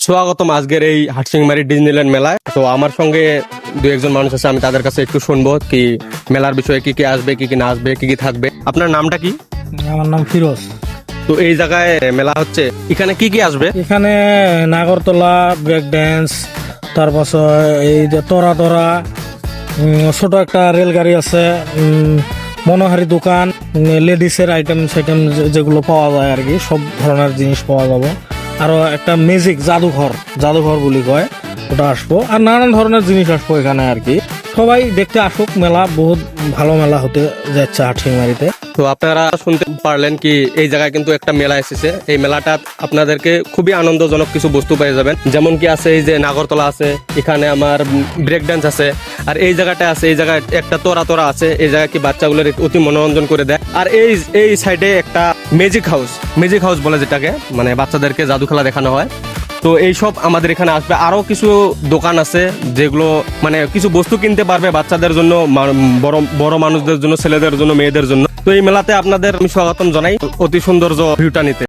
স্বাগতম আজকের এই হাটসিংমারি ডিজনিল্যান্ড মেলায়। তো আমার সঙ্গে দু একজন মানুষ আছে, আমি তাদের কাছে একটু শুনবো কি মেলার বিষয়ে কি কি আসবে, কি কি না আসবে, কি কি থাকবে। আপনার নামটা কি? আমার নাম ফিরোজ। তো এই জায়গায় মেলা হচ্ছে, এখানে কি কি আসবে? এখানে নাগরতলা, ব্রেক ড্যান্স, তারপর এই যে তোরা তোরা, ছোট একটা রেলগাড়ি আছে, মনোহারি দোকান, লেডিসের আইটেম সাইটেম যেগুলো পাওয়া যায় আর কি, সব ধরনের জিনিস পাওয়া যাবে। আরো একটা ম্যাজিক জাদুঘর বলি কয়, ওটা আসবো। আর নানান ধরনের জিনিস আসবো এখানে আর কি। সবাই দেখতে আসুক, মেলা বহুত ভালো মেলা হতে যাচ্ছে হাটসিংমারিতে। তো আপনারা শুনতে পারলেন কি এই জায়গায় কিন্তু একটা মেলা এসেছে। এই মেলাটা আপনাদেরকে খুবই আনন্দজনক কিছু বস্তু পেয়ে যাবেন, যেমন কি আছে এই যে নাগরতলা আছে, এখানে আমার ব্রেক ডান্স আছে, আর এই জায়গাটা আছে, এই জায়গায় একটা তোরা তোরা আছে, এই জায়গায় কি বাচ্চাগুলোর অতি মনোরঞ্জন করে দেয়। আর এই সাইডে একটা ম্যাজিক হাউস বলে, যেটাকে মানে বাচ্চাদেরকে জাদু খেলা দেখানো হয়। তো এইসব আমাদের এখানে আসবে। আরো কিছু দোকান আছে যেগুলো মানে কিছু বস্তু কিনতে পারবে বাচ্চাদের জন্য, বড় মানুষদের জন্য, ছেলেদের জন্য, মেয়েদের জন্য। তো এই মেলাতে আপনাদের আমি স্বাগতম জানাই অতি সৌন্দর্য ভিউটা নিতে।